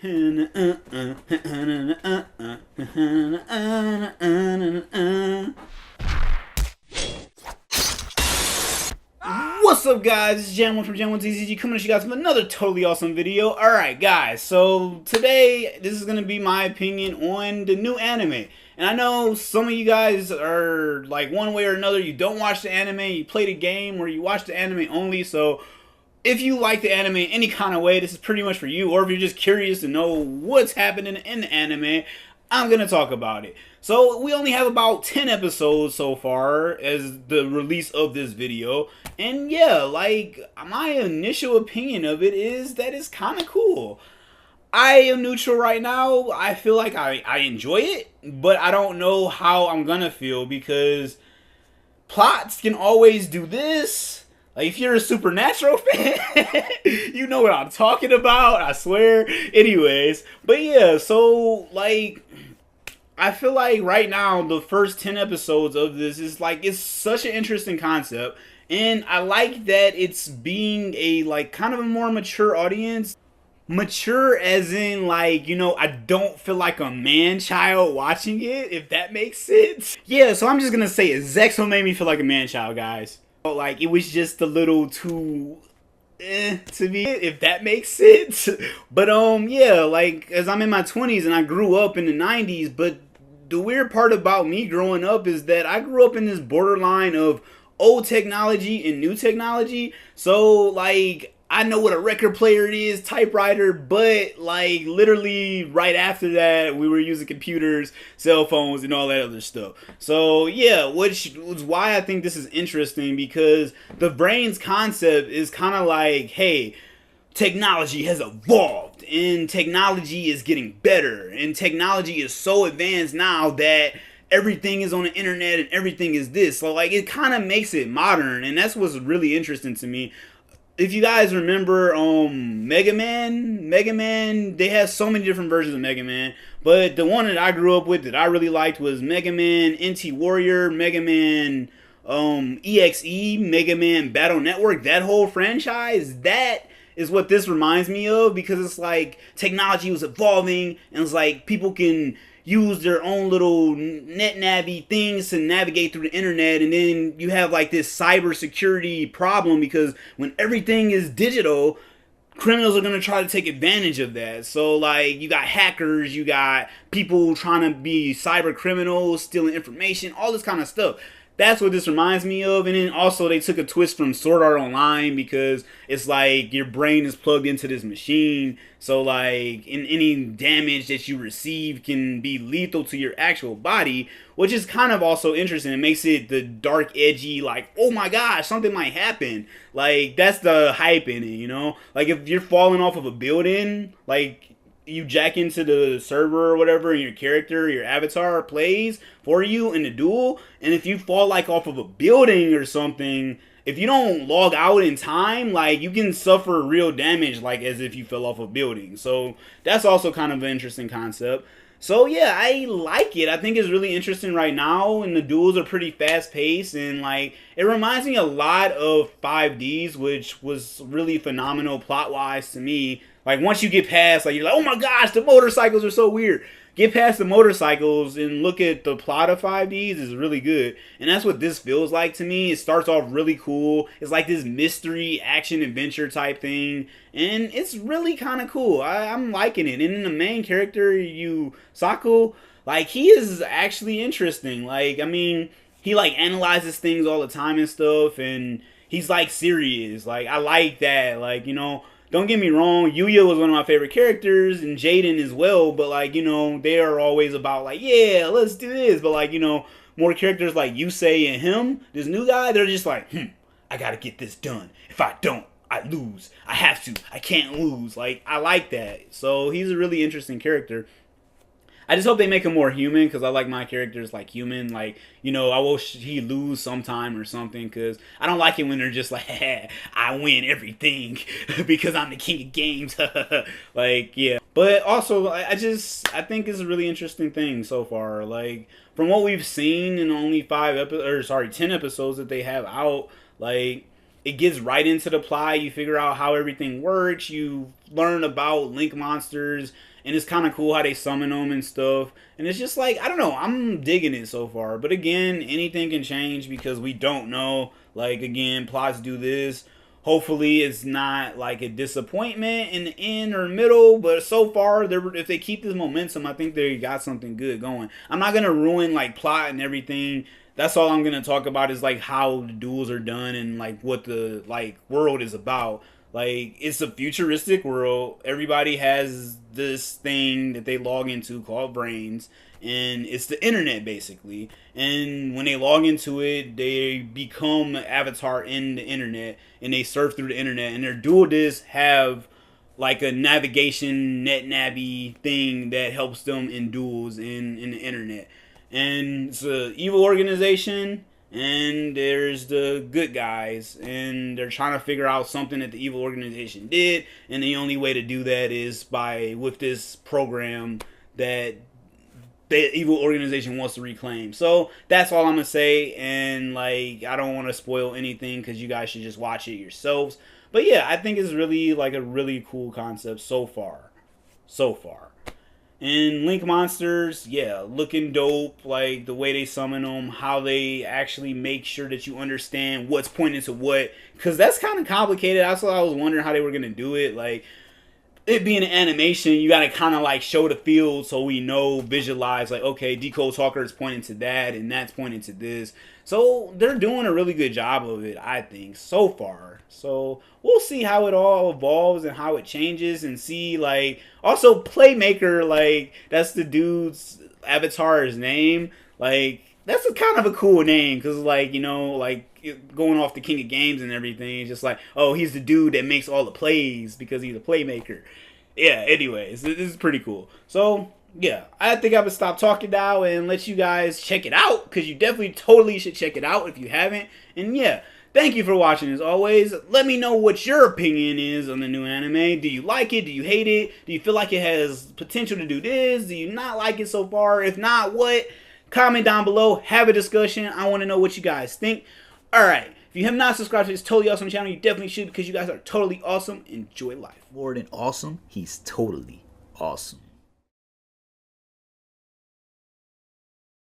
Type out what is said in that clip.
What's up, guys? It's Jam1 from Jam1 Ecosystem coming at you guys with another totally awesome video. Alright guys, so today this is going to be my opinion on the new anime. And I know some of you guys are like one way or another, you don't watch the anime, you play the game, or you watch the anime only. So if you like the anime any kind of way, this is pretty much for you. Or if you're just curious to know what's happening in the anime, I'm going to talk about it. So we only have about 10 episodes so far as the release of this video. And yeah, like, my initial opinion of it is that it's kind of cool. I am neutral right now. I feel like I enjoy it, but I don't know how I'm going to feel because plots can always do this. Like, if you're a Supernatural fan, you know what I'm talking about, I swear. Anyways, but yeah, so, like, I feel like right now, the first 10 episodes of this is, like, it's such an interesting concept. And I like that it's being a, like, kind of a more mature audience. Mature as in, like, you know, I don't feel like a man-child watching it, if that makes sense. Yeah, so I'm just gonna say it. Zexo made me feel like a man-child, guys. Like, it was just a little too to me, if that makes sense. But yeah, like, as I'm in my 20s and I grew up in the 90s, but the weird part about me growing up is that I grew up in this borderline of old technology and new technology. So, like, I know what a record player is, typewriter, but, like, literally right after that, we were using computers, cell phones, and all that other stuff. So, yeah, which was why I think this is interesting, because the Vrains concept is kind of like, hey, technology has evolved, and technology is getting better, and technology is so advanced now that everything is on the internet and everything is this. So, like, it kind of makes it modern, and that's what's really interesting to me. If you guys remember Mega Man, they have so many different versions of Mega Man, but the one that I grew up with that I really liked was Mega Man NT Warrior, Mega Man EXE, Mega Man Battle Network. That whole franchise, that is what this reminds me of, because it's like technology was evolving, and it's like people can use their own little net navy things to navigate through the internet, and then you have like this cybersecurity problem, because when everything is digital, criminals are going to try to take advantage of that. So, like, you got hackers, you got people trying to be cyber criminals, stealing information, all this kind of stuff. That's what this reminds me of. And then also they took a twist from Sword Art Online, because it's like your brain is plugged into this machine. So, like, any damage that you receive can be lethal to your actual body, which is kind of also interesting. It makes it the dark, edgy, like, oh my gosh, something might happen. Like, that's the hype in it, you know? Like, if you're falling off of a building, like, you jack into the server or whatever, and your character, your avatar plays for you in the duel, and if you fall like off of a building or something, if you don't log out in time, like, you can suffer real damage, like as if you fell off a building. So that's also kind of an interesting concept. So yeah, I like it. I think it's really interesting right now, and the duels are pretty fast paced, and like, it reminds me a lot of 5Ds, which was really phenomenal plot wise to me. Like, once you get past, like, you're like, oh my gosh, the motorcycles are so weird. Get past the motorcycles and look at the plot of 5Ds is really good. And that's what this feels like to me. It starts off really cool. It's like this mystery, action, adventure type thing. And it's really kind of cool. I'm liking it. And then the main character, Yusaku, like, he is actually interesting. Like, I mean, he, like, analyzes things all the time and stuff. And he's, like, serious. Like, I like that. Like, you know, don't get me wrong, Yugioh was one of my favorite characters, and Jaden as well, but, like, you know, they are always about, like, yeah, let's do this, but, like, you know, more characters like Yusei and him, this new guy, they're just like, I gotta get this done. If I don't, I lose. I have to. I can't lose. Like, I like that. So, he's a really interesting character. I just hope they make him more human, because I like my characters, like, human. Like, you know, I wish he lose sometime or something, because I don't like it when they're just like, I win everything because I'm the king of games. Like, yeah. But also, I think it's a really interesting thing so far. Like, from what we've seen in only 10 episodes that they have out, like, it gets right into the plot. You figure out how everything works. You learn about link monsters, and it's kind of cool how they summon them and stuff. And it's just like, I don't know, I'm digging it so far. But again, anything can change because we don't know. Like, again, plots do this. Hopefully it's not like a disappointment in the end or middle, but so far, if they keep this momentum, I think they got something good going. I'm not going to ruin like plot and everything. That's all I'm going to talk about is like how the duels are done and like what the like world is about. Like, it's a futuristic world. Everybody has this thing that they log into called Vrains, and it's the internet basically. And when they log into it, they become an avatar in the internet, and they surf through the internet. And their dual discs have like a navigation net nabby thing that helps them in duels in the internet. And it's an evil organization, and there's the good guys, and they're trying to figure out something that the evil organization did, and the only way to do that is with this program that the evil organization wants to reclaim. So that's all I'm gonna say, and like, I don't want to spoil anything because you guys should just watch it yourselves. But yeah, I think it's really like a really cool concept so far. And Link monsters, yeah, looking dope. Like the way they summon them, how they actually make sure that you understand what's pointing to what. Because that's kind of complicated. That's what I was wondering how they were going to do it. Like, it being an animation, you got to kind of like show the field so we know, visualize, like, okay, Decode Talker is pointing to that and that's pointing to this. So they're doing a really good job of it, I think, so far. So we'll see how it all evolves and how it changes, and see, like, also Playmaker, like, that's the dude's avatar's name. Like, that's kind of a cool name because, like, you know, like, going off the King of Games and everything, it's just like, oh, he's the dude that makes all the plays because he's a playmaker. Yeah, anyways, this is pretty cool. So, yeah, I think I would stop talking now and let you guys check it out, because you definitely totally should check it out if you haven't. And yeah, thank you for watching as always. Let me know what your opinion is on the new anime. Do you like it? Do you hate it? Do you feel like it has potential to do this? Do you not like it so far? If not, what? Comment down below. Have a discussion. I want to know what you guys think. Alright, if you have not subscribed to this Totally Awesome channel, you definitely should, because you guys are totally awesome. Enjoy life. More than awesome, he's totally awesome.